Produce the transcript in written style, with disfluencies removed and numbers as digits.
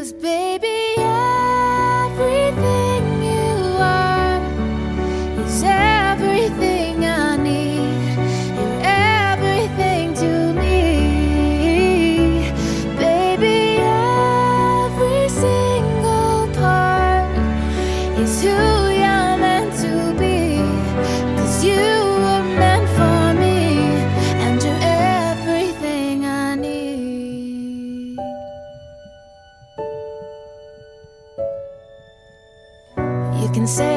'Cause baby, everything you are is everything I need. You're everything to me. Baby, every single part is who you're meant to be. 'Cause you were meant for me, and you're everything I need. You can say